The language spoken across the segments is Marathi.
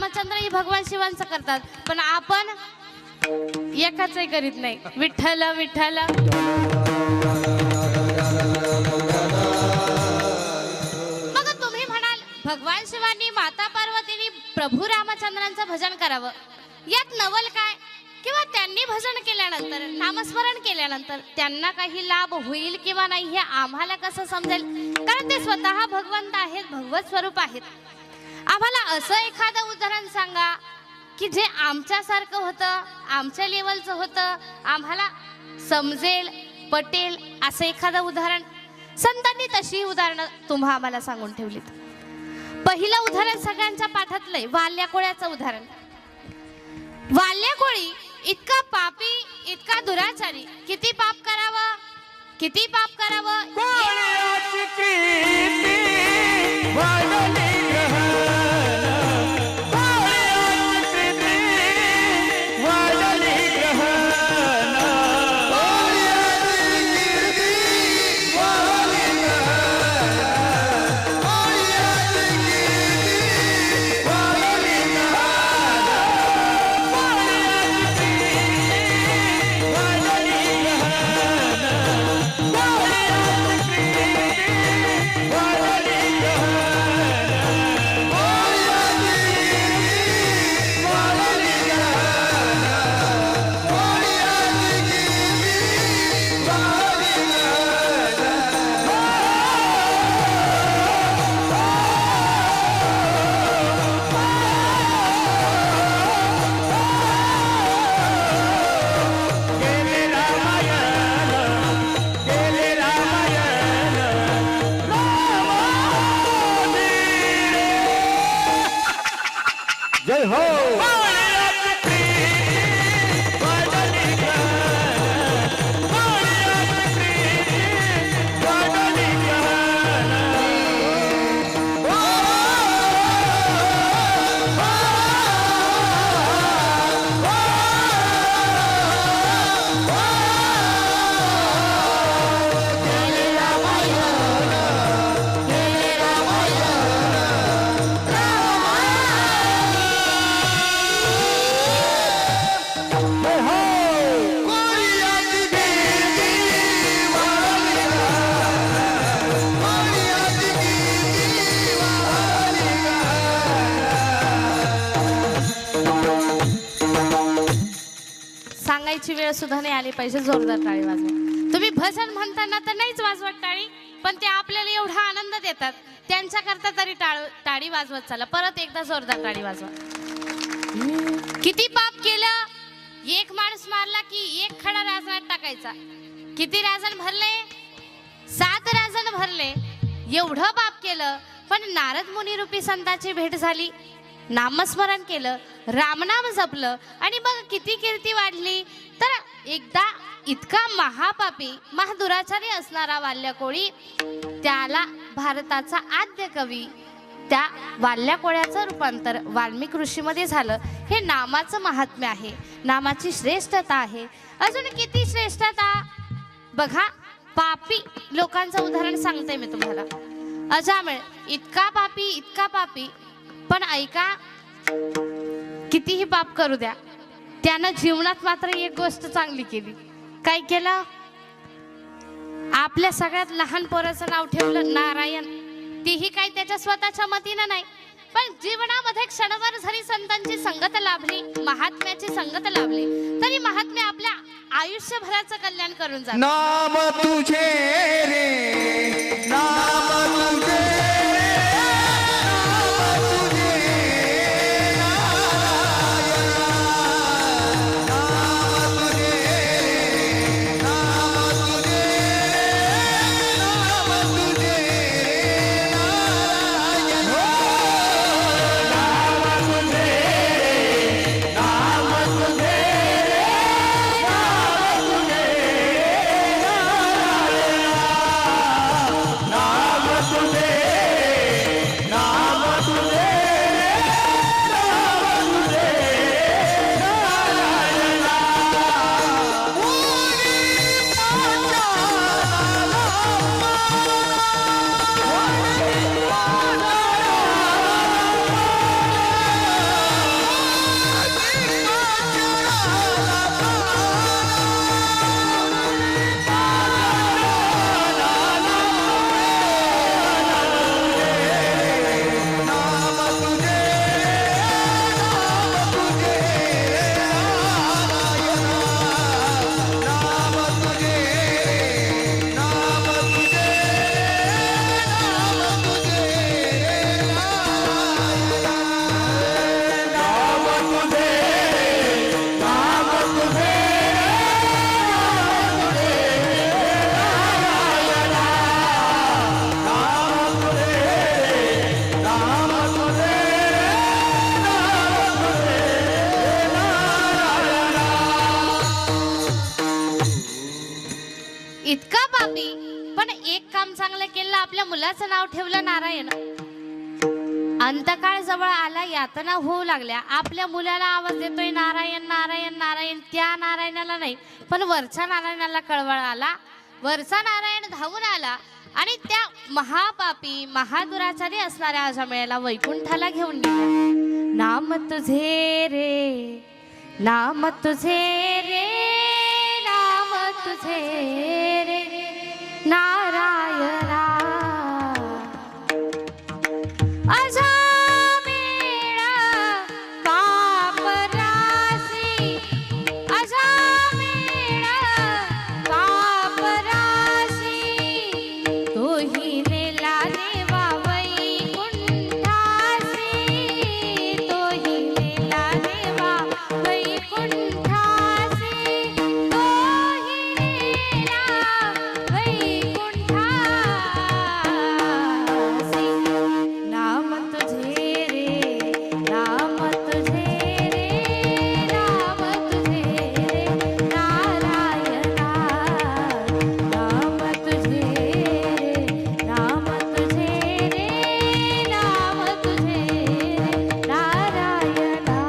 रामचंद्र भगवान शिवांचं करतात, पण आपण एकाचही करीत नाही. विठ्ठल विठ्ठल. मग तुम्ही म्हणाल भगवान शिवांनी, माता पार्वतीनी, प्रभू रामचंद्रांचं भजन करावं, यात नवल काय? किंवा त्यांनी भजन केल्यानंतर, नामस्मरण केल्यानंतर त्यांना काही लाभ होईल किंवा नाही हे आम्हाला कसं समजेल? कारण ते स्वतः भगवंत आहेत, भगवत स्वरूप आहेत. आम्हाला असं एखादं उदाहरण सांगा की जे आमच्यासारखं होतं, आमच्या लेवलचं होतं, आम्हाला समजेल, पटेल असं एखादं उदाहरण. संतांनी तशी उदाहरणं तुम्हा आम्हाला सांगून ठेवलीत. पहिलं उदाहरण सगळ्यांच्या पाठातलंय, वाल्या कोळ्याचं उदाहरण. वाल्या कोळी इतका पापी, इतका दुराचारी, किती पाप करावं, किती पाप करावं. जय हो. सांगायची वेळ सुद्धा नाही आली पाहिजे जोरदार टाळी वाजवा. तुम्ही भजन म्हणताना तर नाहीच वाजवत टाळी, पण ते आपल्याला एवढा आनंद देतात, त्यांच्याकरता तरी टाळी वाजवत चला. परत एकदा जोरदार टाळी वाजवा. किती पाप केलं, एक माणूस मारला की एक खडा राजनात टाकायचा. किती राजन भरले? 7 राजन भरले. एवढं पाप केलं, पण नारद मुनी रूपी संतांची भेट झाली, नामस्मरण केलं, रामनाम जपलं, आणि मग किती कीर्ती वाढली. तर एकदा इतका महापापी, महादुराचारी असणारा वाल्या कोळी, त्याला भारताचा आद्य कवी, त्या वाल्या कोळ्याचं रूपांतर वाल्मिक ऋषीमध्ये झालं. हे नामाचं महात्म्य आहे, नामाची श्रेष्ठता आहे. अजून किती श्रेष्ठता बघा. पापी लोकांचं उदाहरण सांगते मी तुम्हाला. अजामिळ इतका पापी, इतका पापी, पण ऐका, कितीही पाप करू द्या, त्यानं जीवनात मात्र एक गोष्ट चांगली केली. काय केलं? आपल्या सगळ्यात लहान पोराचं नाव ठेवलं नारायण. तीही काय त्याच्या स्वतःच्या मतीनं नाही, पण जीवनामध्ये क्षणभर जरी संतांची संगत लाभली, महात्म्याची संगत लाभली, तरी महात्म्य आपल्या आयुष्यभराचं कल्याण करून जातं. नाम तुझे रे, नाम तुझे. पण एक काम चांगलं केलं, आपल्या मुलाचं नाव ठेवलं नारायण. अंतकाळ जवळ आला, यातना होऊ लागल्या, आपल्या मुलाला आवाज देतोय नारायण नारायण नारायण. त्या नारायणाला नाही, पण वरच्या नारायणाला कळवळ आला. वरचा नारायण धावून आला आणि त्या महापापी महादुराचारी असणाऱ्या अजामेळ्याला वैकुंठाला घेऊन गेला. नाम तुझे रे, नाम तुझे रे, नाम तुझे रे नारायणा. अजामेळा पापराशी, अजामेळा पापराशी, तोही नेला देवा वैकुंठासी, तोही नेला देवा वैकुंठासी, तोही नेला वैकुंठासी. नाम तुझे रे, नाम तुझे रे, नाम तुझे रे नारायणा. नाम तुझे रे, नाम तुझे रे, नाम तुझे रे नारायणा.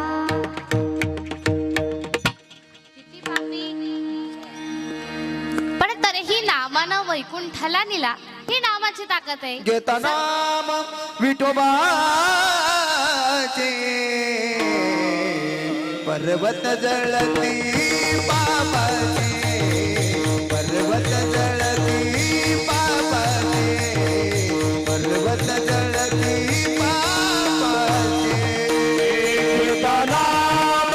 किती पापी, पण तरीही नामानं वैकुंठाला नेला. ही नामाची ताकद आहे. घेता नाम विठोबाचे, पर्वत जळती पापाचे, पर्वत जळती पापाचे, पर्वत जळती पापाचे. घेता नाम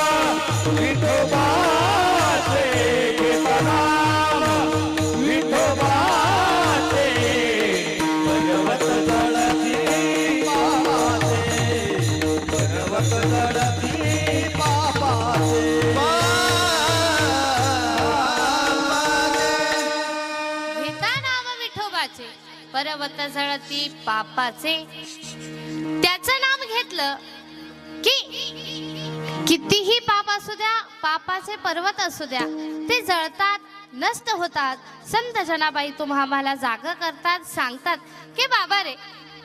विठोबाचे, घेता नाम विठोबाचे, पर्वत जळती पापाचे, पर्वत जळती पापाचे. घेता नाम विठोबाचे, पर्वत जळती पापाचे. त्याचं नाम घेतलं की कितीही पाप असू द्या, पापाचे पर्वत असू द्या, ते जळतात, नष्ट होतात. संत जनाबाई तुम्हा आम्हाला जाग करतात, सांगतात की बाबा रे,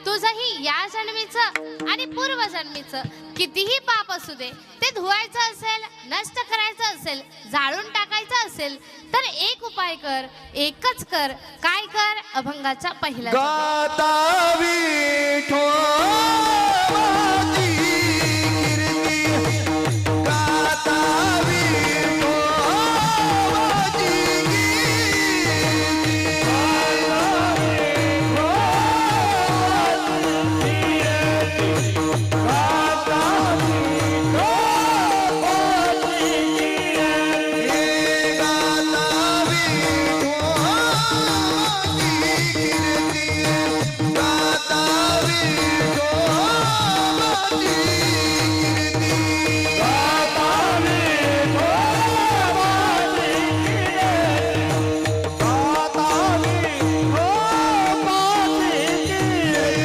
तुझंही या जन्मीचं आणि पूर्वजन्मीचं कितीही पाप असू दे, ते धुवायचं असेल, नष्ट करायचं असेल, जाळून टाकायचं असेल, तर एक उपाय कर, एकच कर. काय कर? अभंगाचा पहिला शब्द. गाता विठोबाची कीर्ती, गाता विठोबाची कीर्ती, गाता विठोबाची कीर्ती, गाता विठोबाची कीर्ती, गाता विठोबाची कीर्ती, गाता विठोबाची कीर्ती, गाता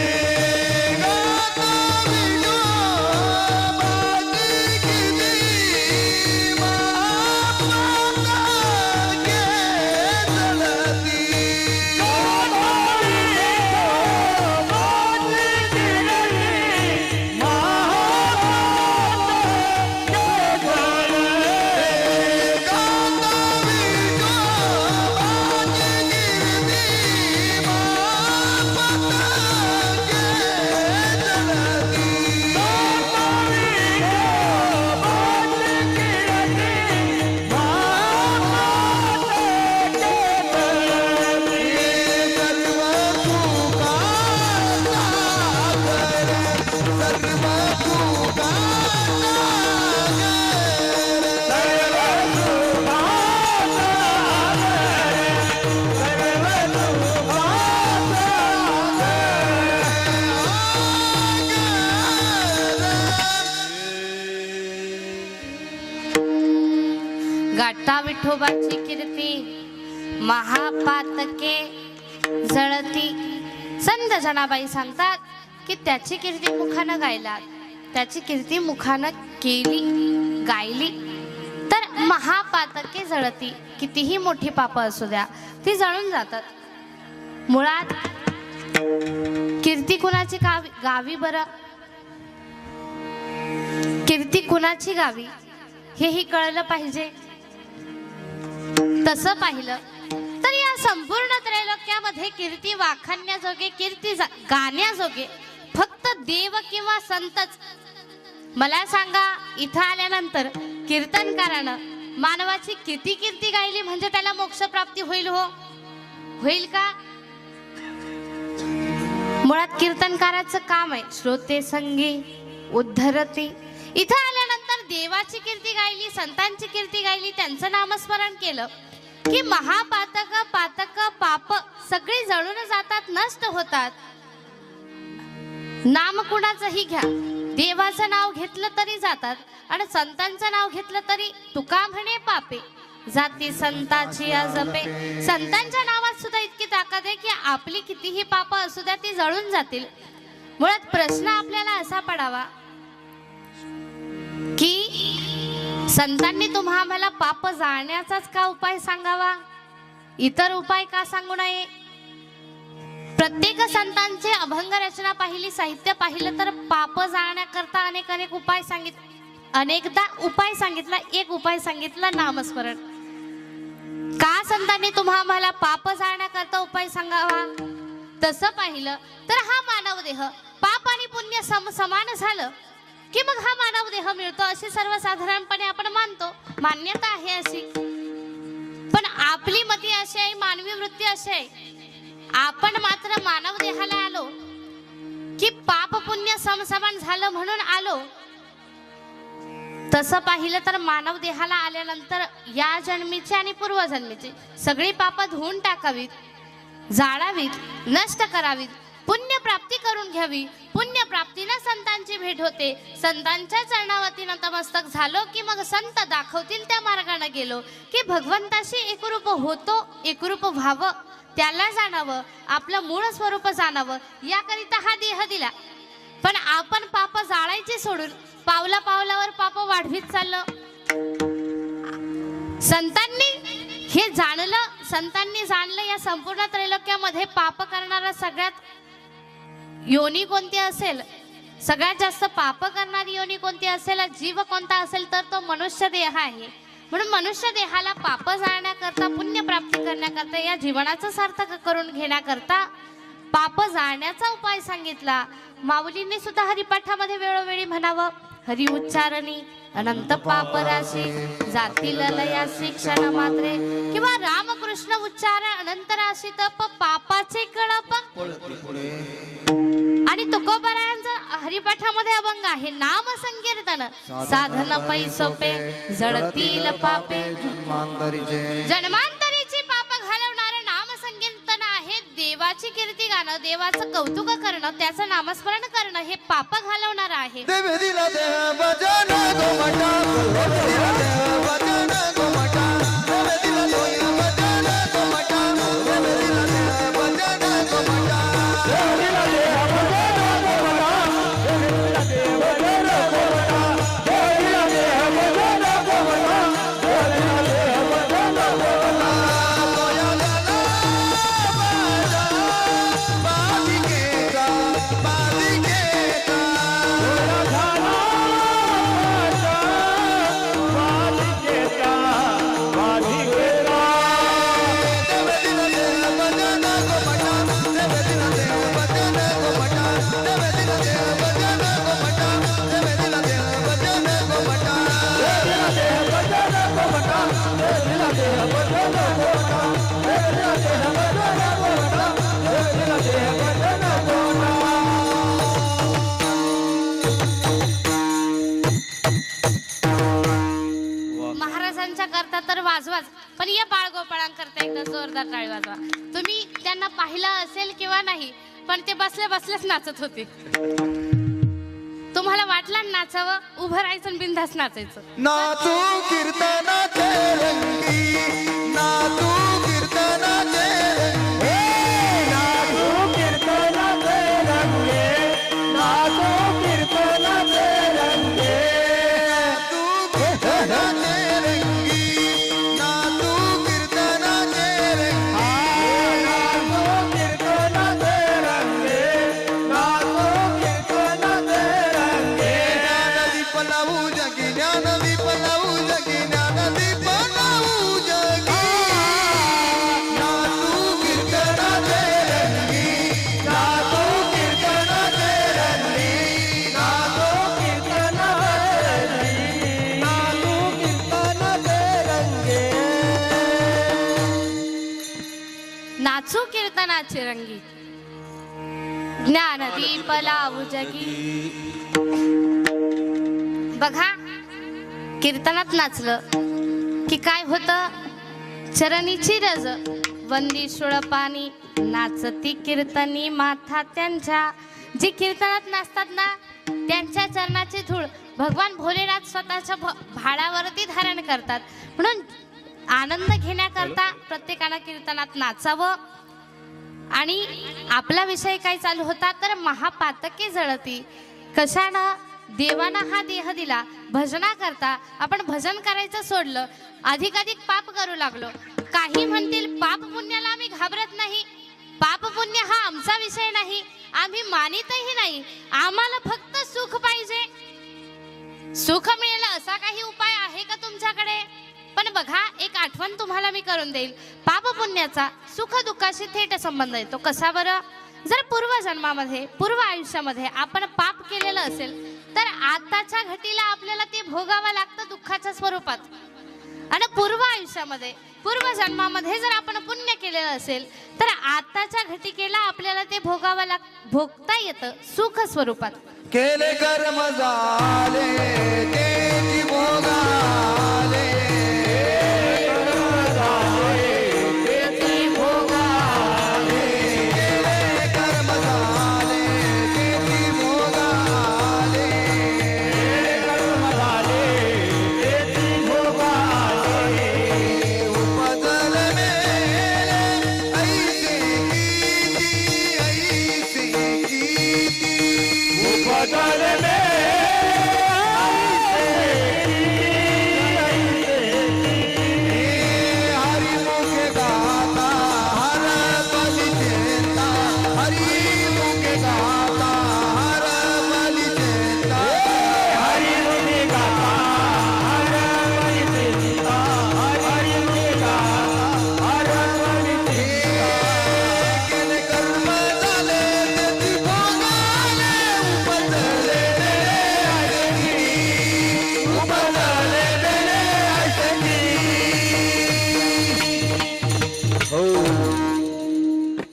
विठोबाची कीर्ती, गाता विठोबाची कीर्ती. महापातके जळती, गाता विठोबाची कीर्ती, महापातके जळती, गाता गाठा विठोबाची कीर्ती, महापातके जळती. संत जनाबाई सांगतात की त्याची कीर्ती मुखानं गायला, त्याची कीर्ती मुखानं केली, गायली तर महापातके जळती. कितीही मोठी पापं असू द्या, ती जळून जातात. मुळात कीर्ती कुणाची गावी बरं, कीर्ती कुणाची गावी हेही कळलं पाहिजे. तसं पाहिलं तर या संपूर्ण त्रैलोक्यामध्ये कीर्ती वाखाणण्याजोगे, कीर्ती गाण्याजोगे फक्त देव किंवा संतच. मला सांगा, इथं आल्यानंतर कीर्तनकारानं मानवाची किती कीर्ती गायली म्हणजे त्याला मोक्ष प्राप्ती होईल? हो, होईल का? मुळात कीर्तनकाराचं काम आहे श्रोते संगी उद्धरते. इथं आल्यानंतर देवाची कीर्ती गायली, संतांची कीर्ती गायली, त्यांचं नामस्मरण केलं की महापातक पातक पाप सगळी जळून जातात, नष्ट होतात. नाम कुणाचंही घ्या, देवाचं नाव घेतलं तरी जातात आणि संतांचं नाव घेतलं तरी तुका म्हणे पापे जाती संताची अजपे. संतांच्या नावात सुद्धा इतकी ताकद आहे की आपली कितीही पाप असू द्या ती जळून जातील. मुळात प्रश्न आपल्याला असा पडावा की संतांनी तुम्हा आम्हाला पाप जाळण्याचाच का उपाय सांगावा, इतर उपाय का सांगू नये? प्रत्येक संतांचे अभंग रचना पाहिली, साहित्य पाहिलं तर पाप जाळण्याकरता अनेक अनेक उपाय अनेकदा उपाय सांगितला. एक उपाय सांगितला नामस्मरण. का संतांनी तुम्हा आम्हाला पाप जाळण्याकरता उपाय सांगावा? तसं पाहिलं तर हा मानव देह पाप आणि पुण्य समान झालं की मग हा मानव देह मिळतो अशी सर्वसाधारणपणे आपण मानतो, मान्यता आहे अशी. पण आपली मती अशी आहे, मानवी वृत्ती अशी आहे, आपण मात्र मानव देहाला आलो की पाप पुण्य समसमान झालं म्हणून आलो. तसं पाहिलं तर मानव देहाला आल्यानंतर या जन्मीची आणि पूर्वजन्मीची सगळी पाप धुवून टाकावीत, जाळावीत, नष्ट करावीत, पुण्य प्राप्ती करून घ्यावी. पुण्य प्राप्तीनं संतांची भेट होते. संतांच्या चरणावरती नतमस्तक झालो की मग संत दाखवतील त्या मार्गाने गेलो की भगवंताशी एकरूप होतो, एकरूप व्हावं, त्याला जाणावं, आपलं मूळ स्वरूप जाणावं, याकरिता हा देह दिला. पण आपण पाप जाळायचे सोडून पावला पावलावर पाप वाढवीत चाललो. संतांनी हे जाणलं, संतांनी जाणलं या संपूर्ण त्रैलोक्यामध्ये पाप करणारा सगळ्यात योनी कोणती असेल, सगळ्यात जास्त पाप करणारी योनी कोणती असेल, जीव कोणता असेल तर तो मनुष्य देह आहे. म्हणून मनुष्य देहाला पाप जाळण्याकरता, पुण्य प्राप्ती करण्याकरता, या जीवनाचं सार्थक करून घेण्याकरता पाप जाळण्याचा उपाय सांगितला. माऊलींनी सुद्धा हरिपाठामध्ये वेळोवेळी म्हणावं, हरि उच्चारणी अनंत पाप राशी जातील लयासी क्षण मात्रे, किंवा रामकृष्ण उच्चारण अनंत राशी तप पापाचे कळप. आणि तुकोबारायांचा हरिपाठामध्ये अभंग आहे, नाम संकीर्तन साधन पैसोपे जळतील पापे. जन्मांतरीची पाप घालवणारे नाम संकीर्तन आहे. देवाची कीर्ती गाणं, देवाचं कौतुक करणं, त्याचं नामस्मरण करणं हे पाप घालवणार आहे. देव दिला देह भजन गोमटा, देव दिला देह भजन गोमटा, देव दिला देह भजन गोमटा, देव दिला देह भजन गोमटा, देव दिला देह भजन गोमटा, देव दिला देह भजन गोमटा, देव दिला देह भजन गोमटा, देव दिला देह भजन गोमटा. बाधिकेचा बाधिकेचा महाराजांच्या करता तर वाजवाच, पण या बाळगोपाळांकरता एकदा जोरदार टाळी वाजवा. तुम्ही त्यांना पाहिलं असेल किंवा नाही, पण ते बसल्या बसल्याच नाचत होते. तुम्हाला वाटलं नाचावं, उभं राहायचं आणि बिनधास्त नाचायचं. नाचू कीर्तनाचे रंगी, नाचू कीर्तनाचे रंगी, नाचू कीर्तनाचे रंगे, नाचू कीर्तनाचे रंगे, नाचू कीर्तनाचे रंगी, नाचू कीर्तनाचे रंगी, नाचू कीर्तनाचे लावू जगी ज्ञानदीप लावू जगी ज्ञानदीप लावू जगी नाचू कीर्तनाचे रंगी नाचू कीर्तनाचे रंगी नाचू कीर्तनाचे रंगी नाचू कीर्तनाचे रंगे नाचू कीर्तनाचे रंगी ज्ञानदीप लावू जगी. बघा कीर्तनात नाचलं की काय होतं. चरणीची रज वंदी सुळपानी नाचती कीर्तनी माथा त्यांच्या. जे कीर्तनात नाचतात ना त्यांच्या चरणाची धूळ भगवान भोलेनाथ स्वतःच्या भाडावरती धारण करतात. म्हणून आनंद घेण्याकरता प्रत्येकानं कीर्तनात नाचावं. आणि आपला विषय काय चालू होता तर महापातके जळती. कशानं? देवानं हा देह दिला भजना करता. आपण भजन करायचं सोडलं, अधिकाधिक पाप करू लागलो. काही म्हणतील पाप पुण्याला आम्ही घाबरत नाही. पाप पुण्य हा आमचा विषय नाही, आम्ही मानितही नाही. आम्हाला फक्त सुख पाहिजे. सुख मिळेल असा काही उपाय आहे का तुमच्याकडे? पण बघा एक आठवण तुम्हाला मी करून देईल. पाप पुण्याचा सुख दुःखाशी थेट संबंध येतो. कसा बरं? जर पूर्वजन्मामध्ये पूर्व आयुष्यामध्ये आपण पाप केलेलं असेल तर आताच्या घटीला आपल्याला ते भोगावं लागतं दुःखाच्या स्वरूपात. आणि पूर्व आयुष्यामध्ये पूर्व जन्मामध्ये जर आपण पुण्य केलेलं असेल तर आताच्या घटिकेला आपल्याला ते भोगता येतं सुख स्वरूपात. केले कर्म झाले तेची भोगाले तेची भोगाले केले कर्म झाले तेची भोगाले कर्म झाले तेची भोगाले उपजल मेले ऐसे कीती उपजल मेले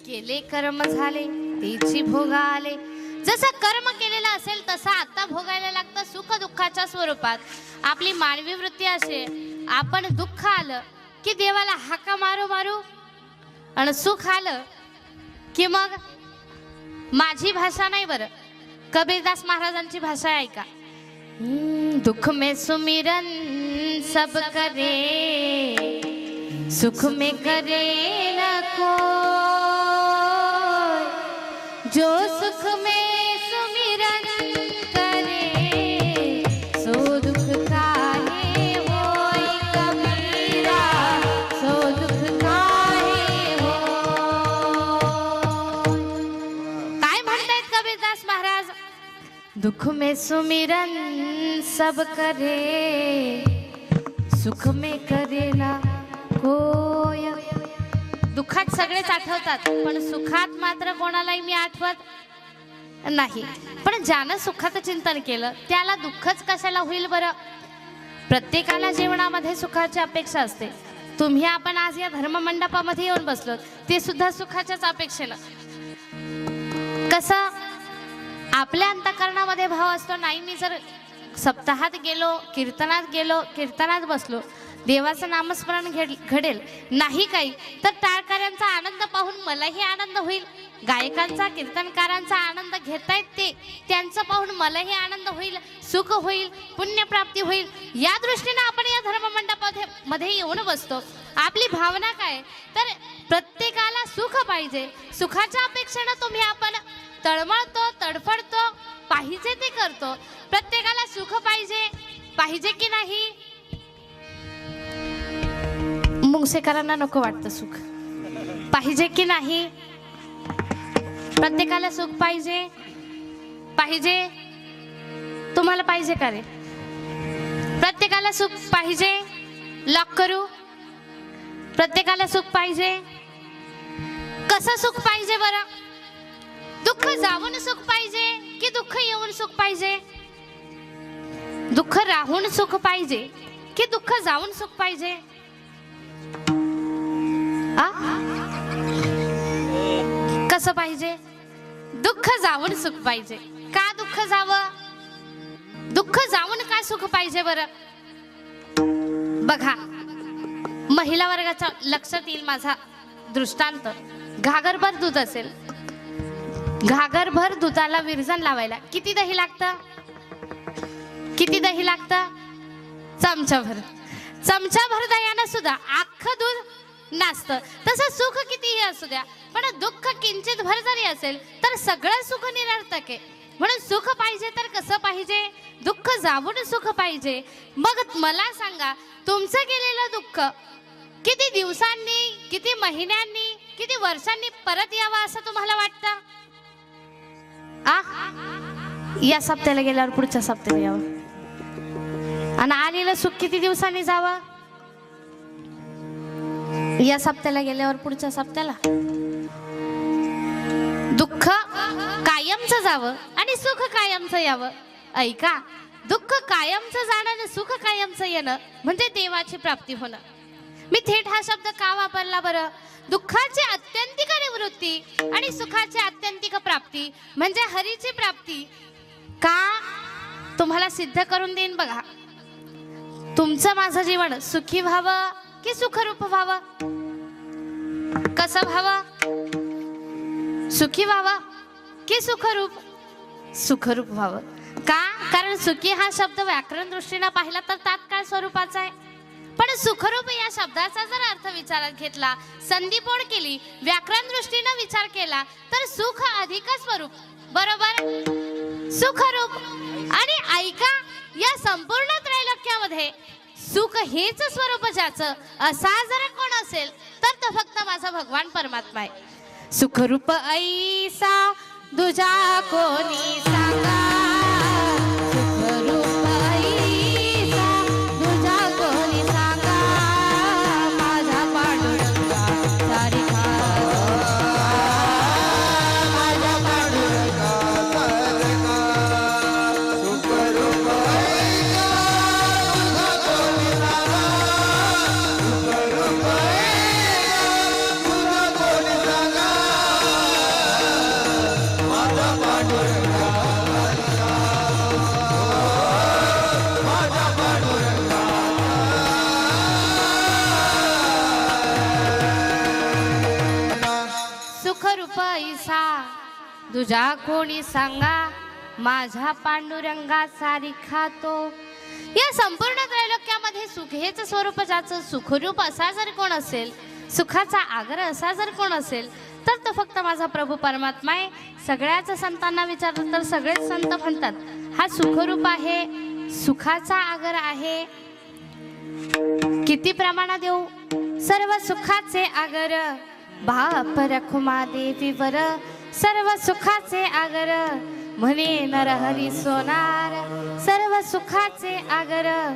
केले कर्म झाले तेची भोगाले. जसं कर्म केलेलं असेल तसं आता भोगायला लागतं सुख दुःखाच्या स्वरूपात. आपली मानवी वृत्ती असे, आपण दुःख आलं की देवाला हाका मारू मारू आणि सुख आलं की मग माझी भाषा नाही बरं, कबीरदास महाराजांची भाषा आहे ऐका. दुख में सुमिरन सब करे सुख में करे न कोई. जो सुख में सुमिरन करे सो दुख काहे होय कबीरा सो दुख काहे होय. काय म्हणतायत कबीरदास महाराज? दुख में सुमिरन सब करे सुख में करे ना कोय. दुःखात सगळेच आठवतात पण सुखात मात्र कोणालाही मी आठवत नाही. पण ज्यानं सुखाचं चिंतन केलं त्याला दुःखच कशाला होईल बरं? प्रत्येकाला जीवनामध्ये सुखाची अपेक्षा असते. तुम्ही आपण आज या धर्ममंडपामध्ये येऊन बसलो ते सुद्धा सुखाच्याच अपेक्षेनं. कसं आपल्या अंतःकरणामध्ये भाव असतो, नाही मी जर सप्ताहात गेलो कीर्तनात बसलो देवाचं नामस्मरण घडेल, नाही काही तर टाळकऱ्यांचा आनंद पाहून मलाही आनंद होईल. गायकांचा कीर्तनकारांचा आनंद घेतायत ते त्यांचं पाहून मलाही आनंद होईल, सुख होईल, पुण्यप्राप्ती होईल. या दृष्टीने आपण या धर्ममंडपामध्ये येऊन बसतो. आपली भावना काय तर प्रत्येकाला सुख पाहिजे. सुखाच्या अपेक्षेनं तुम्ही आपण तळमळतो, तडफडतो, पाहिजे ते करतो. प्रत्येकाला सुख पाहिजे की नाही? मुंगसेकरांना नको वाटतं सुख पाहिजे की नाही? प्रत्येकाला सुख पाहिजे. तुम्हाला पाहिजे का रे? प्रत्येकाला सुख पाहिजे? लॉक करू. प्रत्येकाला सुख पाहिजे. कसं सुख पाहिजे बरं? दुःख जाऊन सुख पाहिजे की दुःख येऊन सुख पाहिजे? दुःख राहून सुख पाहिजे की दुःख जाऊन सुख पाहिजे? आ? कसं पाहिजे? दुःख जाऊन सुख पाहिजे. का दुःख जावं? दुःख जाऊन काय सुख पाहिजे बरं? बघा, महिला वर्गाच्या लक्षात येईल माझा दृष्टांत. घागरभर दूध असेल, घागरभर दुधाला विरजण लावायला किती दही लागतं? किती दही लागतं? चमचाभर. चमचाभर दह्यानं सुद्धा अख्खं दूध नाचतं. तसं सुख कितीही असू द्या, पण दुःख किंचित भर जरी असेल तर सगळं सुख निरर्थक आहे. म्हणून सुख पाहिजे तर कसं पाहिजे? दुःख जाऊन सुख पाहिजे. मग मला सांगा, तुमचं गेलेलं दुःख किती दिवसांनी, किती महिन्यांनी, किती वर्षांनी परत यावं असं तुम्हाला वाटतं? या सप्त्याला गेल्यावर पुढच्या सप्त्याला यावं, आणि आलेलं सुख किती दिवसांनी जावं? या सप्त्याला गेल्यावर पुढच्या सप्त्याला. दुःख कायमचं जावं आणि सुख कायमचं यावं. ऐका, दुःख कायमचं जाणं आणि सुख कायमचं येणं म्हणजे देवाची प्राप्ती होणं. मी थेट हा शब्द का वापरला बरं? दुःखाची आत्यंतिक निवृत्ती आणि सुखाची आत्यंतिक प्राप्ती म्हणजे हरीची प्राप्ती. का? तुम्हाला सिद्ध करून देईन बघा. तुमचं माझं जीवन सुखी व्हावं की सुखरूप व्हावं? कसं व्हावं? सुखी व्हावं की सुखरूप? सुखरूप व्हावं. का? कारण सुखी हा शब्द व्याकरण दृष्टीने पाहिला तर तात्काळ स्वरूपाचा आहे, पण सुखरूप या शब्दाचा जर अर्थ विचारात घेतला, संधिपोड केली, व्याकरण दृष्टीने विचार केला तर सुख अधिक स्वरूप, बरोबर? सुखरूप. आणि ऐका, या संपूर्ण त्रैलोक्यामध्ये सुख हेच स्वरूप ज्याचं असा जर कोण असेल तर तो फक्त माझा भगवान परमात्मा आहे. सुखरूप ऐसा दुजा कोणी सांगा, सुखरूप ऐसा दुजा कोणी सांगा, माझा पांडुरंगा सारिखा, माझ्या पांडुरंगा सारखा. सुखरूप ऐसा तुझा कोणी सांगा, सुखरूप ऐसा तुझा कोणी सांगा, माझा पांडुरंगा सारखा, माझा पांडुरंगा. सुखरूप ऐसा तुझा कोणी सांगा, माझा पांडुरंगा सारिखा तो. या संपूर्ण त्रैलोक्यामध्ये सुख हेच स्वरूप ज्याचं सुखरूप असा जर कोण असेल, सुखाचा आग्रह असा जर कोण असेल तर तो फक्त माझा प्रभू परमात्मा आहे. सगळ्याच संतांना विचारलं तर सगळेच संत म्हणतात हा सुखरूप आहे, सुखाचा आग्रह आहे. किती प्रमाणात देऊ? सर्व सुखाचे आग्रह बाप रखुमा देवीवर, सर्व सुखाचे आग्रह म्हणे नरहरी सोनार, सर्व सुखाचे आग्रह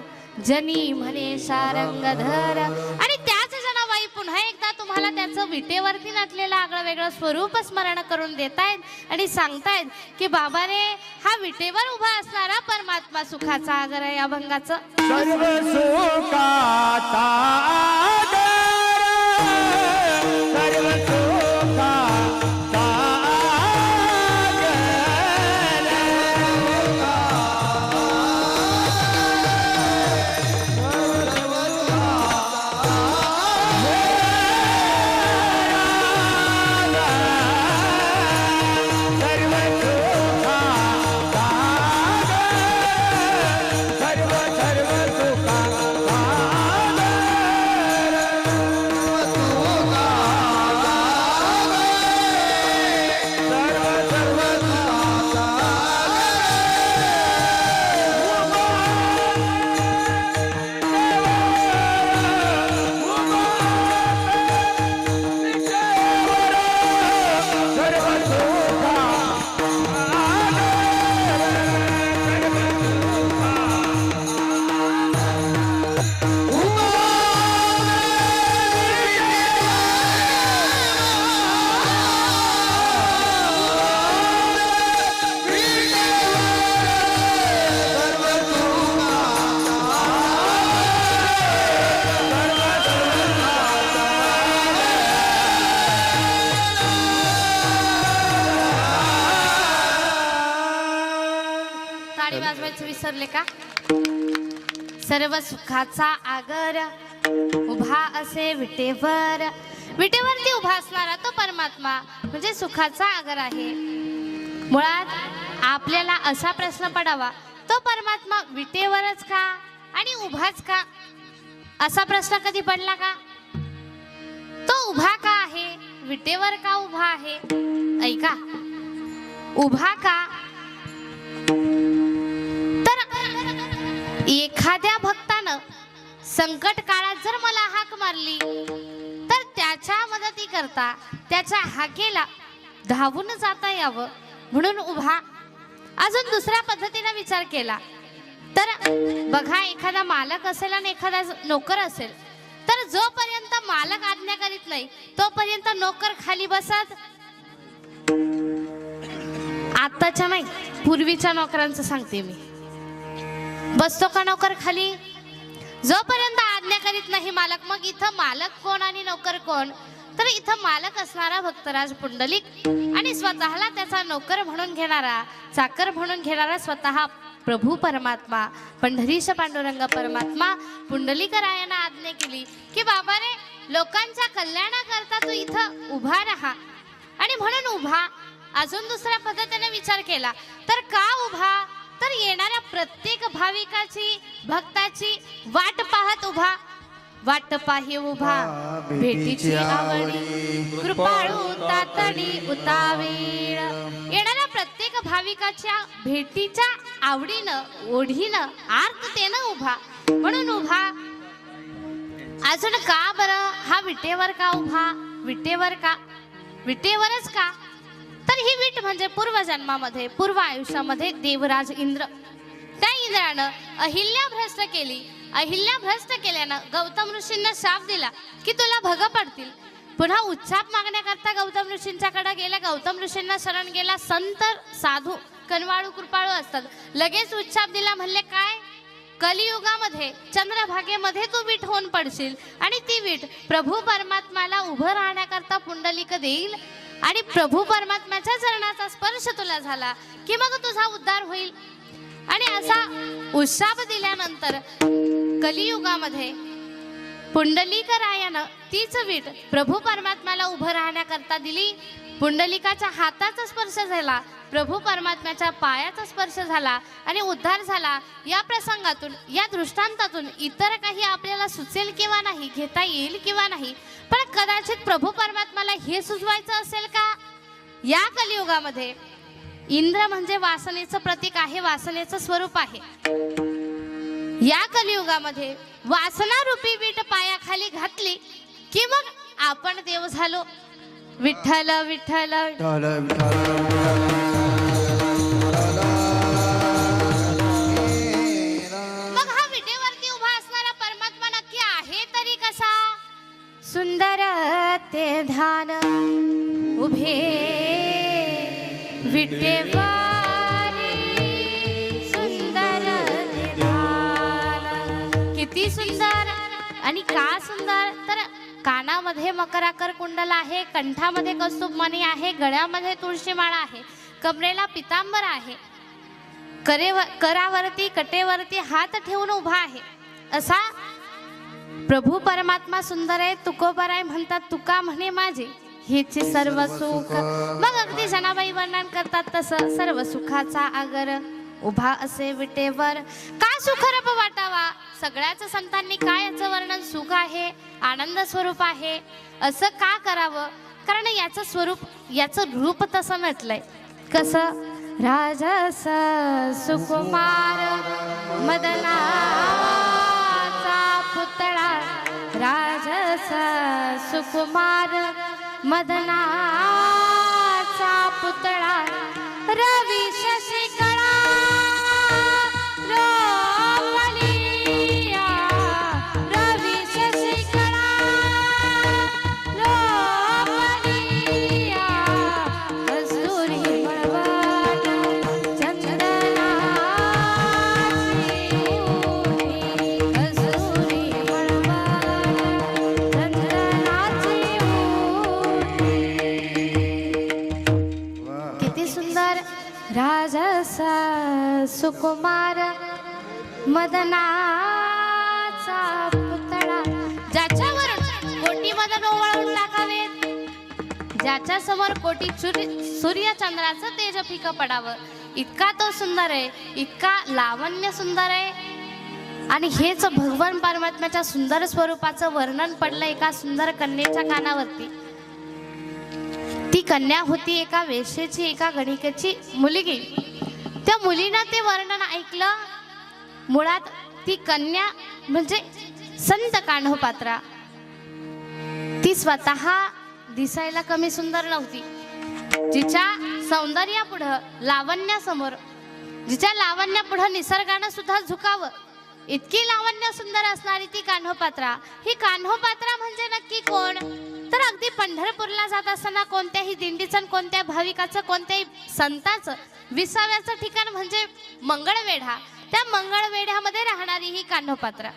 जनी म्हणे शारंगधर. आणि त्याच जनाबाई पुन्हा एकदा तुम्हाला त्याचं विटेवरती नटलेलं आगळं वेगळं स्वरूप स्मरण करून देतायत आणि सांगतायत की बाबाने हा विटेवर उभा असणारा परमात्मा सुखाचा आग्रह या अभंगाचं. सर्व सुखाचा आदर, सर्व सुखाचा विसरले का? सर्व सुखाचा आगर उभा असे विटेवर, विटेवरती उभा असणारा तो परमात्मा म्हणजे सुखाचा आगर आहे. मुळात आपल्याला असा प्रश्न पडावा, तो परमात्मा विटेवरच का आणि उभाच का, असा प्रश्न कधी पडला का? तो उभा का आहे, विटेवर का उभा आहे? ऐका, उभा का तर एखाद्या भक्तानं संकट काळात जर मला हाक मारली तर त्याच्या मदती करता त्याच्या हाकेला धावून जाता यावं म्हणून उभा. अजून दुसऱ्या पद्धतीने विचार केला तर बघा, एखादा मालक असेल आणि एखादा नोकर असेल तर जोपर्यंत मालक आज्ञा करीत नाही तोपर्यंत नोकर खाली बसत. आताच्या नाही, पूर्वीच्या नोकरांचं सांगते मी. बसतो का नोकर खाली? जोपर्यंत आज्ञा करीत नाही मालक. मग इथं मालक कोण आणि नोकर कोण? तर इथं मालक असणारा भक्तराज पुंडलिक आणि स्वतःला त्याचा नोकर म्हणून घेणारा, चाकर म्हणून घेणारा स्वतः प्रभू परमात्मा पंढरीश पांडुरंग परमात्मा पुंडलिकरायानं आज्ञा केली की बाबा रे, लोकांच्या कल्याणाकरता तू इथं उभा राहा. आणि म्हणून उभा. अजून दुसऱ्या पद्धतीने विचार केला तर का उभा? तर येणाऱ्या प्रत्येक भाविकाची, भक्ताची वाट पाहत उभा. वाट पाही उभा भेटीची आवडी, कृपाळू तातडी उतावीळ. येणाऱ्या प्रत्येक भाविकाच्या भेटीच्या आवडीनं, ओढीनं, आर्ततेनं उभा म्हणून उभा. अजून का बरं हा विटेवर का उभा? विटेवर का? विटेवरच का? तर ही वीट म्हणजे पूर्वजन्मामध्ये, पूर्व आयुष्यामध्ये देवराज इंद्र, त्या इंद्रानं अहिल्या भ्रष्ट केली. अहिल्या भ्रष्ट केल्यानं गौतम ऋषींना शाप दिला की तुला भग पडतील. पुन्हा उच्चाप मागण्याकरता गौतम ऋषींच्याकडे गेला. गौतम ऋषींना शरण गेला. संत साधू कनवाळू कृपाळू असतात. लगेच उच्चाप दिला. म्हणले काय? कलियुगामध्ये चंद्रभागेमध्ये तू वीट होऊन पडशील आणि ती वीट प्रभू परमात्म्याला उभं राहण्याकरता पुंडलिक देईल आणि प्रभू परमात्म्याच्या चरणाचा स्पर्श तुला झाला की मग तुझा उद्धार होईल. आणि असा उशाप दिल्यानंतर कलियुगामध्ये पुंडलिकरायानं तीच वीट प्रभू परमात्म्याला उभं राहण्याकरता दिली. पुंडलिकाच्या हाताचा स्पर्श झाला, प्रभू परमात्म्याच्या पायाचा स्पर्श झाला आणि उद्धार झाला. या प्रसंगातून, या दृष्टांतातून इतर काही आपल्याला सुचेल किंवा नाही, घेता येईल किंवा नाही, पण कदाचित प्रभू परमात्म्याला हे सुचवायचं असेल का? या कलियुगामध्ये इंद्र म्हणजे वासनेचं प्रतीक आहे, वासनेचं स्वरूप आहे. या कलियुगामध्ये वासना रूपी वीट पायाखाली घातली की मग आपण देव झालो. विठ्ठल विठ्ठल. मग हा विटेवरती उभा असणारा परमात्मा नक्की आहे तरी कसा? सुंदर ते ध्यान उभे विटेवारी, सुंदर ते ध्यान. किती सुंदर आणि का सुंदर? तर कानामध्ये मकराकर कुंडल आहे, कंठामध्ये कौस्तुभमणी आहे, गळ्यामध्ये तुळशीमाळा आहे, कमरेला पितांबर आहे, करावरती कटेवरती हात ठेवून उभा आहे. असा प्रभू परमात्मा सुंदर आहे. तुकोबराय म्हणतात, तुका म्हणे माझे हेचे सर्व सुख. मग अगदी जनाबाई वर्णन करतात तसं सर्व सुखाचा आगर उभा असे विटेवर. का सुखरूप वाटावा? सगळ्याच संतांनी काय याचं वर्णन? सुख आहे, आनंद स्वरूप आहे. असं का करावं? कारण याचं स्वरूप, याचं रूप तसं म्हटलंय. कसं? राजस सुकुमार मदनाचा पुतळा, राजस सुकुमार मदनाचा पुतळा, रवी शशिकळा रोवलिया, रवी शशिकळा रोवलिया, कस्तुरी मळवट चंदनाची ओढी, कस्तुरी मळवट चंदनाची ओढी. किती सुंदर. मदनाचा पुतळा ज्याच्यावर कोटी मदन ओवाळून टाकावेत, ज्याच्या समोर कोटी सूर्य चंद्राचं तेज फिकं पडावं, इतका तो सुंदर आहे, इतका लावण्य सुंदर आहे. आणि हेच भगवान परमात्म्याच्या सुंदर स्वरूपाचं वर्णन पडलं एका सुंदर कन्येच्या कानावरती. ती कन्या होती एका वेश्येची, एका गणिकेची मुलगी. त्या मुलीनं ते वर्णन ऐकलं. मुळात ती कन्या म्हणजे संत कान्होपात्रा. ती स्वतः दिसायला कमी सुंदर नव्हती. जिच्या सौंदर्यापुढं, लावण्यासमोर, जिच्या लावण्यापुढं निसर्गानं सुद्धा झुकावं इतकी लावण्य सुंदर असणारी ती कान्होपात्रा. ही कान्होपात्रा म्हणजे नक्की कोण? तर अगदी पंढरपूरला जात असताना कोणत्याही दिंडीचं, कोणत्या भाविकाचं, कोणत्याही संताचं विसाव्याचं ठिकाण म्हणजे मंगळवेढा. त्या मंगळवेढ्यामध्ये राहणारी ही कान्होपात्रा.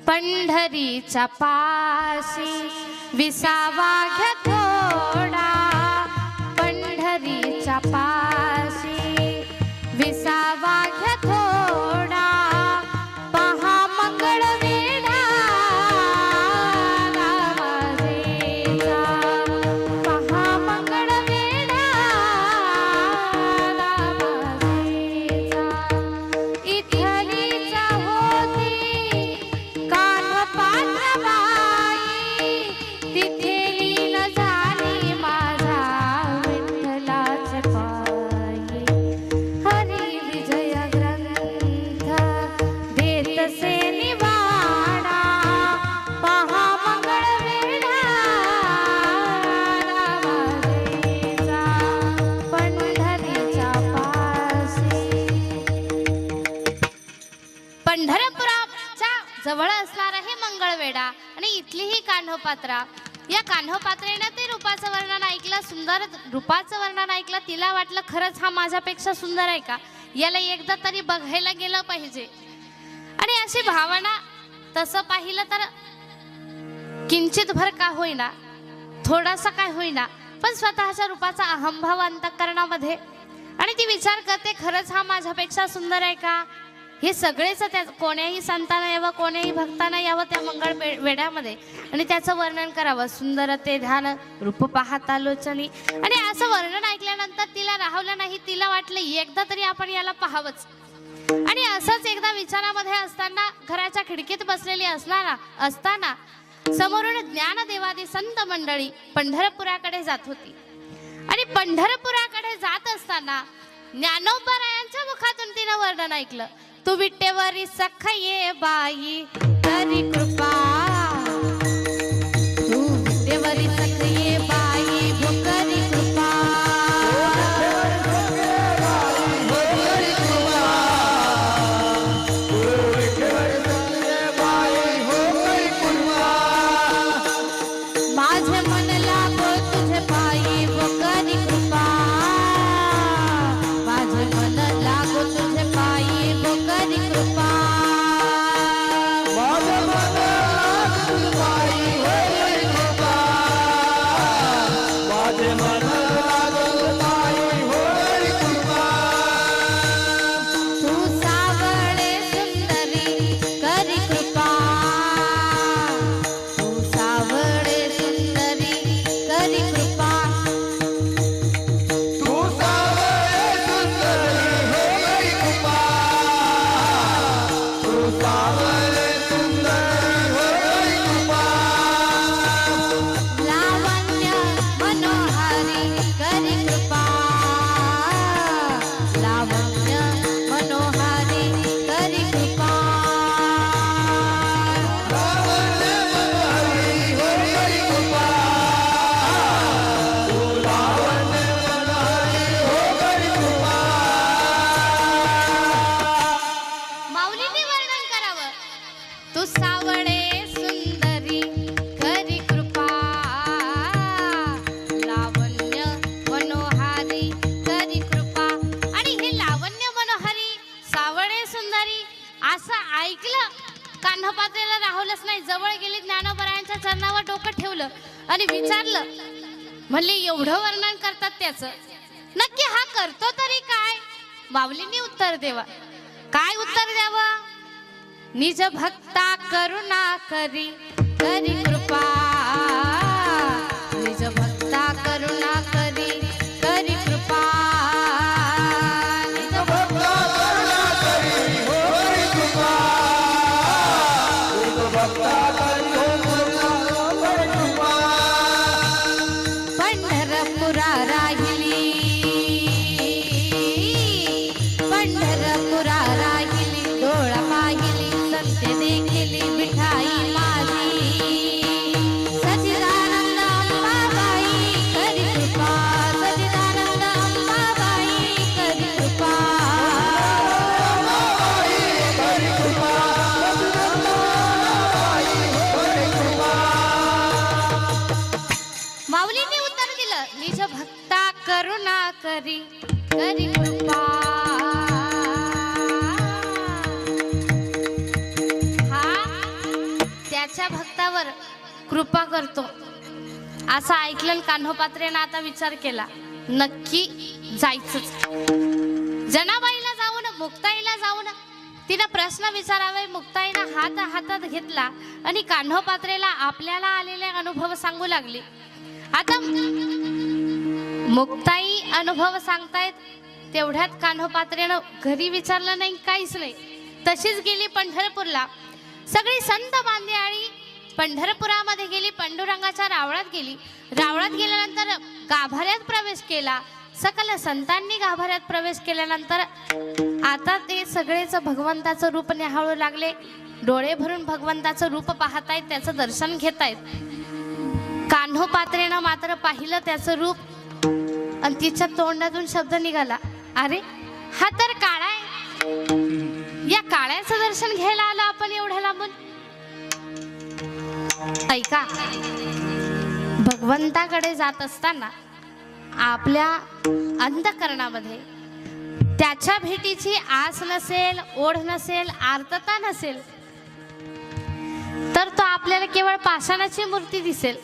पंढरीच्या पाशी विसावा घ्या थोडा, पंढरीच्या पाशी विसावा घ्या थोडा, पहा मंगळवेढा गावाजेचा, पहा मंगळवेढा गावाजेचा. इथलीचा होती कान्होपात्राबाई, तिथे लीन झाली माझ्या विठ्ठलाच्या पायी. हरी विजय ग्रंथ देतसे निवाडा, पहा मंगळवेढा गावाजेचा, पंढरीच्या पाशी. पंढरपुराच्या जवळ असणारा हे मंगळवेढा आणि इथली ही कान्होपात्रा. या कान्होपात्रेने ते रूपाचं वर्णन ऐकलं, सुंदर रूपाचं वर्णन ऐकलं. तिला वाटलं खरंच हा माझ्यापेक्षा सुंदर आहे का, याला एकदा तरी बघायला गेलं पाहिजे. आणि अशी भावना तसं पाहिलं तर किंचित भर का होईना, थोडासा काय होईना, पण स्वतःच्या रूपाचा अहंभाव अंतःकरणामध्ये. आणि ती विचार करते खरंच हा माझ्यापेक्षा सुंदर आहे का. हे सगळेच त्या कोण्याही संतांना यावं, कोण्याही भक्तांना यावं त्या मंगळ वेढ्यामध्ये आणि त्याचं वर्णन करावं. सुंदर ते ध्यान रूप पाहता लोचनी. आणि असं वर्णन ऐकल्यानंतर तिला राहवलं नाही. तिला वाटलं एकदा तरी आपण याला पाहावंच. आणि असंच एकदा विचारामध्ये असताना घराच्या खिडकीत बसलेली असताना समोरून ज्ञानदेवादी संत मंडळी पंढरपुराकडे जात होती. आणि पंढरपुराकडे जात असताना ज्ञानोबरायांच्या मुखातून तिनं वर्णन ऐकलं. तू विटेवरी सख ये बाई करी कृपा, तू विटेवरी सख ये बाई भो करी कृपा, माझे मन लागो तुझे पायी भो करी कृपा, माझे मन लागो तुझे पायी भो करी कृपा. तू सावळे सुंदरी करी कृपा, तू सावळे सुंदरी करी कृपा, लावण्य मनोहारी करी कृपा, लावण्य मनोहारी करी कृपा. माऊलीने वर्णन करावं. तू सावळे सुंदरी करी कृपा, लावण्य मनोहारी करी कृपा. आणि हे लावण्य मनोहारी, सावळे सुंदरी असं ऐकलं कान्होपात्रेला राहुलच नाही. जवळ गेली, ज्ञानोबरायांच्या चरणावर डोकं ठेवलं आणि विचारलं. म्हणले एवढं वर्णन करतात त्याचं, नक्की हा करतो तरी काय? माऊलींनी उत्तर द्यावा. काय उत्तर द्यावं? निज भक्ता करुणा करी करी कृपा निज भक्ता करुणा करी करी कृपा निज भक्ता करुणा करी होई कृपा निज भक्ता करी होई कृपा पंढरपुरा राहिली पंढरपुरा राहिली डोळा पाहिली सत्य देखिली विठाई माझी सच्चिदानंद अंबाबाई करी कृपा सच्चिदानंद अंबाबाई करी कृपा करी कृपा करी कृपा माऊलींनी उत्तर दिलं निज भक्ता करुणा करी करी कृपा हा त्याच्या भक्तावर कृपा करतो असं ऐकलं कान्होपात्रेनं आता विचार केला नक्की जायचंच जनाबाईला जाऊन मुक्ताईला जाऊन तिनं प्रश्न विचारावे मुक्ताईनं हात हातात घेतला आणि कान्होपात्रेला आपल्याला आलेले अनुभव सांगू लागली आता मुक्ताई अनुभव सांगतायत तेवढ्यात कान्होपात्रेनं घरी विचारलं नाही काहीच नाही तशीच गेली पंढरपूरला सगळी संत बांधेआळी पंढरपुरामध्ये गेली पांडुरंगाच्या रावळात गेली रावळात गेल्यानंतर गाभाऱ्यात प्रवेश केला सकल संतांनी गाभाऱ्यात प्रवेश केल्यानंतर आता ते सगळेच भगवंताचं रूप निहाळू लागले डोळे भरून भगवंताचं रूप पाहतायत त्याचं दर्शन घेतायत कान्होपात्रेनं मात्र पाहिलं त्याचं रूप आणि तिच्या तोंडातून शब्द निघाला अरे हा तर काळा आहे या काळ्याचं दर्शन घ्यायला आलो आपण एवढ्या लांबून ऐका भगवंताकडे जात असताना आपल्या अंतःकरणामध्ये त्याच्या भेटीची आस नसेल ओढ नसेल आर्तता नसेल तर तो आपल्याला केवळ पाषाणाची मूर्ती दिसेल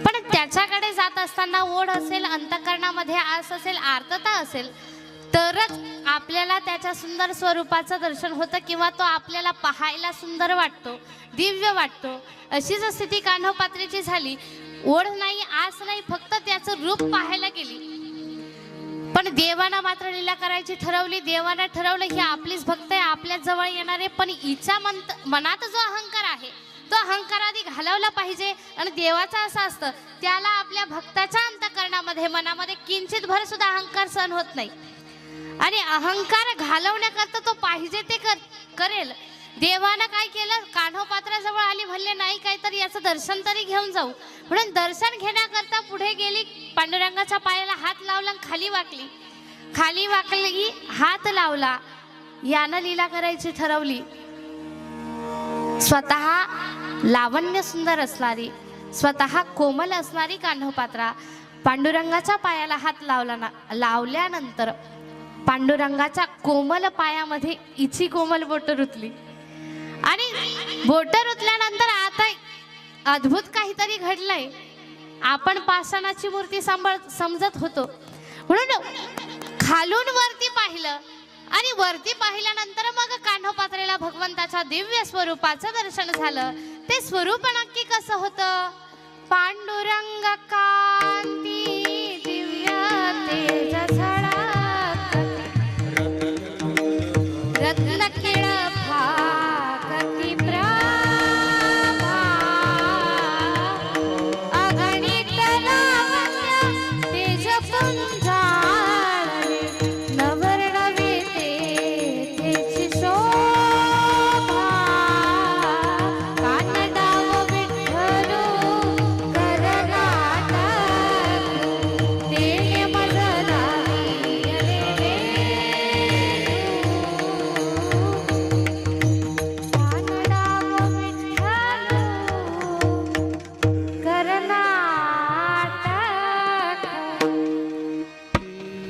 पण त्याच्याकडे जात असताना ओढ असेल अंतःकरणामध्ये आस असेल आर्तता असेल तरच आपल्याला त्याच्या सुंदर स्वरूपाचं दर्शन होतं किंवा तो आपल्याला पाहायला सुंदर वाटतो दिव्य वाटतो अशीच स्थिती कान्होपात्रेची झाली ओढ नाही आस नाही फक्त त्याचं रूप पाहायला गेली पण देवानं मात्र लीला करायची ठरवली देवानं ठरवलं ही आपलीच भक्त आहे आपल्या जवळ येणार आहे पण हिच्या मनात जो अहंकार आहे तो अहंकार आधी घालवला पाहिजे आणि देवाचा असं असतं त्याला आपल्या भक्ताच्या अंतःकरणामध्ये मनामध्ये किंचित भर सुद्धा अहंकार सहन होत नाही आणि अहंकार घालवण्याकरता तो पाहिजे ते करेल देवानं काय केलं कान्होपात्राजवळ आली म्हणले नाही काय तर याचं दर्शन तरी घेऊन जाऊ म्हणून दर्शन घेण्याकरता पुढे गेली पांडुरंगाच्या पायाला हात लावला खाली वाकली हात लावला यानं लीला करायची ठरवली स्वतः लावण्य सुंदर असणारी स्वतः कोमल असणारी कान्होपात्रा पांडुरंगाच्या पायाला हात लावल्यानंतर पांडुरंगाच्या कोमल पायामध्ये इची कोमल बोट रुतली आणि बोट रुतल्यानंतर आता अद्भुत काहीतरी घडलंय आपण पाषाणाची मूर्ती समजत होतो म्हणून खालून वरती पाहिलं आणि वरती पाहिल्यानंतर मग कान्होपात्रेला भगवंताच्या दिव्य स्वरूपाचं दर्शन झालं ते स्वरूप नक्की कसं होतं पांडुरंग कांती दिव्य तेज रत्न खेळ भागती प्रभा अगणित लावण्य तेज पुंजाळले नवरनवे तेची शोभा कानडाव विठ्ठलू करनाटक तेणे मजला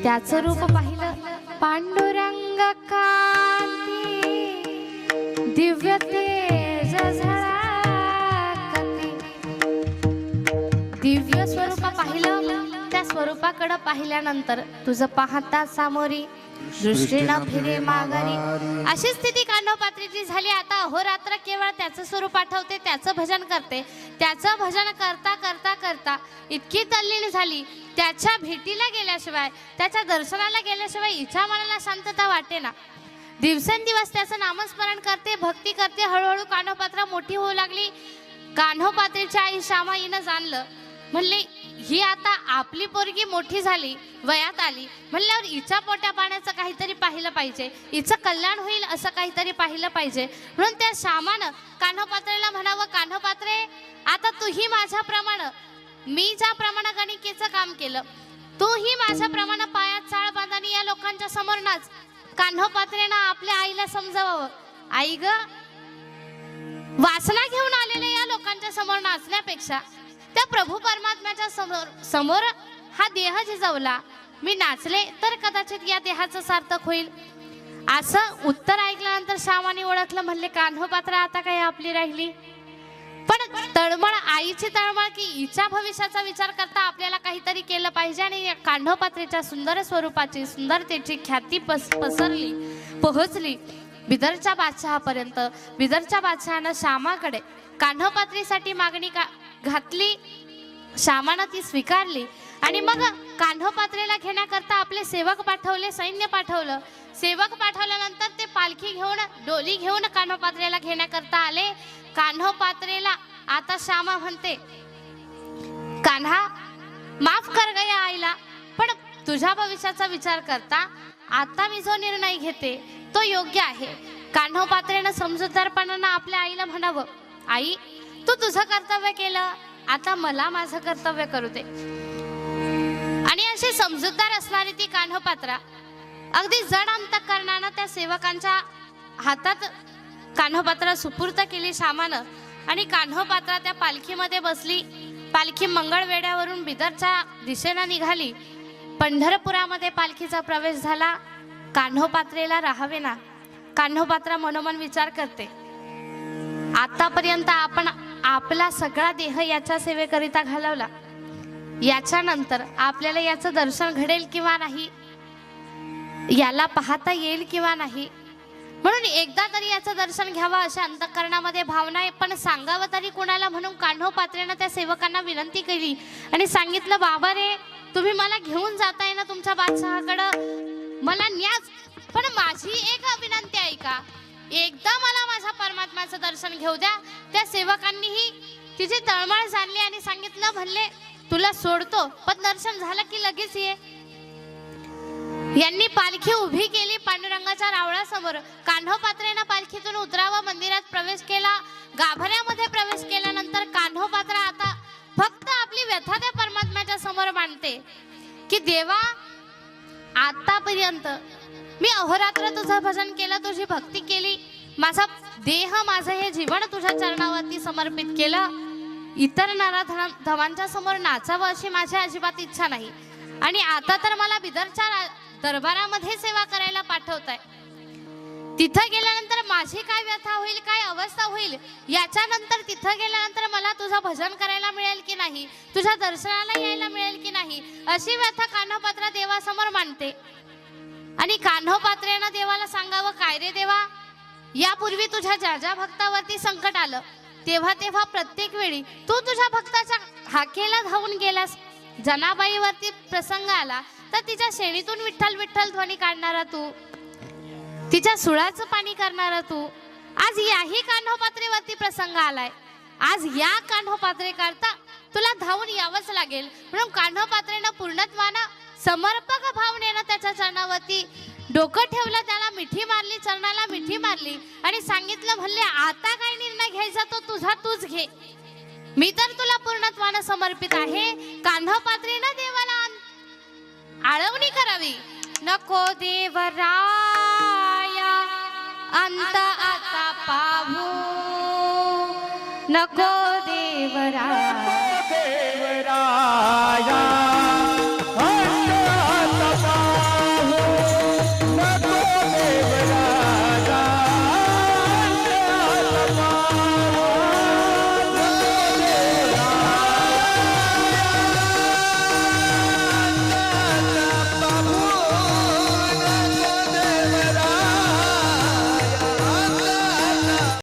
त्याचं रूप पाहिलं पांडुरंग कांती दिव्य तेज झळकती दिव्य स्वरूप पाहिलं त्या स्वरूपाकडे पाहिल्यानंतर तुझं पाहता सामोरी दृष्टीनं फिरे माघारी. अशी स्थिती कान्होपात्रीची झाली. आता अहोरात्र केवळ त्याचं स्वरूप आठवते, त्याचं भजन करते. त्याचं भजन करता करता करता इतकी तल्लीन झाली, त्याच्या भेटीला गेल्याशिवाय, त्याच्या दर्शनाला गेल्याशिवाय हिच्या मनाला शांतता वाटेना. दिवसेंदिवस त्याचं नामस्मरण करते, भक्ती करते. हळूहळू कान्होपात्रा मोठी होऊ लागली. कान्होपात्रीच्या आई श्यामा हिनं जाणलं. म्हणले ही आता आपली पोरगी मोठी झाली, वयात आली, म्हणल्यावर हिच्या पोट्या पाण्याचं काहीतरी पाहिलं पाहिजे, हिचं कल्याण होईल असं काहीतरी पाहिलं पाहिजे. म्हणून त्या श्यामानं कान्होपात्रेला म्हणावं, कान्होपात्रे आता तूही माझ्याप्रमाणे, मी ज्याप्रमाणे गणिकेचं काम केलं, तूही माझ्याप्रमाणे पायात चाळ बांधानी या लोकांच्या समोर नाच. कान्होपात्रेनं आपल्या आईला समजावं, आई ग, वासना घेऊन आलेल्या या लोकांच्या समोर नाचण्यापेक्षा त्या प्रभू परमात्म्याच्या समोर हा देह झिजवला, मी नाचले तर कदाचित या देहाचं सार्थक होईल. असं उत्तर ऐकल्यानंतर श्यामाने ओळखलं. म्हणले कान्होपात्रा आता काय आपली राहिली. पण तळमळ, आईची तळमळ की हिच्या भविष्याचा विचार करता आपल्याला काहीतरी केलं पाहिजे. आणि या कान्होपात्रेच्या सुंदर स्वरूपाची, सुंदरतेची ख्याती पसरली, पोहोचली बिदरच्या बादशहापर्यंत. बिदरच्या बादशहानं श्यामाकडे कान्होपात्रीसाठी मागणी घातली. श्यामानं ती स्वीकारली आणि मग कान्होपात्रेला घेण्याकरता आपले सेवक पाठवले, सैन्य पाठवलं. सेवक पाठवल्यानंतर ते पालखी घेऊन, डोली घेऊन कान्होपात्रेला घेण्याकरता आले. कान्होपात्रेला आता श्यामा म्हणते, कान्हा माफ कर ग या आईला, पण तुझ्या भविष्याचा विचार करता आता मी जो निर्णय घेते तो योग्य आहे. कान्होपात्रेनं समजूतदारपणानं आपल्या आईला म्हणावं, आई तू तुझं कर्तव्य केलं, आता मला माझं कर्तव्य करू दे. आणि अशी समजूतदार असणारी ती कान्होपात्रा अगदी जड अंतःकरणानं त्या सेवकांच्या हातात कान्होपात्रा सुपूर्त केली श्यामानं. आणि कान्होपात्रा त्या पालखीमध्ये बसली. पालखी मंगळवेढ्यावरून बिदरच्या दिशेनं निघाली. पंढरपुरामध्ये पालखीचा प्रवेश झाला. कान्होपात्रेला राहावे ना. कान्होपात्रा मनोमन विचार करते, आतापर्यंत आपण आपला सगळा देह याच्या सेवेकरिता घालवला, याच्यानंतर आपल्याला याचं दर्शन घडेल किंवा नाही, याला पाहता येईल किंवा नाही, म्हणून एकदा तरी याचं दर्शन घ्यावं अशा अंतःकरणामध्ये भावना आहे. पण सांगावं तरी कुणाला म्हणून कान्होपात्रेनं त्या सेवकांना विनंती केली आणि सांगितलं, बाबा रे तुम्ही मला घेऊन जाताय ना तुमच्या बादशहाकडं, मला न्याच, पण माझी एक विनंती ऐका, एकदा मला माझ्या परमात्म्याचं दर्शन घेऊ द्या. त्या सेवकांनीही तिची तळमळ जाणली आणि सांगितलं, म्हणले तुला सोडतो पण दर्शन झालं की लगेच ये. यांनी पालखी उभी केली पांडुरंगाच्या रावळासमोर. कान्होपात्रेनं पालखीतून उतरावं, मंदिरात प्रवेश केला. गाभाऱ्यामध्ये प्रवेश केल्यानंतर कान्होपात्रा आता फक्त आपली व्यथा त्या परमात्म्याच्या समोर मांडते की देवा, आतापर्यंत मी अहोरात्र तुझं भजन केलं, तुझी भक्ती केली, माझा देह, माझं हे जीवन तुझ्या चरणावरती समर्पित केलं. इतर नराधमांच्या समोर नाचावं अशी माझी अजिबात इच्छा नाही. आणि आता तर मला बिदरच्या दरबारामध्ये सेवा करायला पाठवताय. तिथं गेल्यानंतर माझी काय व्यथा होईल, काय अवस्था होईल, याच्यानंतर तिथं गेल्यानंतर मला तुझं भजन करायला मिळेल की नाही, तुझ्या दर्शनाला यायला मिळेल की नाही, अशी व्यथा कान्होपात्रा देवासमोर मांडते. आणि कान्होपात्रेनं देवाला सांगावं, काय रे देवा, यापूर्वी तुझ्या ज्या ज्या भक्तावरती संकट आलं तेव्हा तेव्हा प्रत्येक वेळी तू तुझ्या भक्ताच्या हाकेला धावून गेलास. जनाबाईवरती प्रसंग आला तर तिच्या शेणीतून विठ्ठल विठ्ठल ध्वनी काढणारा तू, तिच्या सुळाचं पाणी करणारा तू, आज याही कान्होपात्रेवरती प्रसंग आलाय. आज या कान्होपात्रे करता तुला धावून यावंच लागेल. म्हणून कान्होपात्रेनं पूर्णत्वानं समर्पक भावनेनं त्याच्या चरणावरती डोकं ठेवलं, त्याला मिठी मारली, चरणाला मिठी मारली आणि सांगितलं, म्हणले आता काय निर्णय घ्यायचा तो तुझा तूच घे, मी तर तुला पूर्णत्वानं समर्पित आहे. कान्होपात्रेनं देवाला आळवणी करावी, नको देवराया अंत आता पाहू, नको देवराया देवराया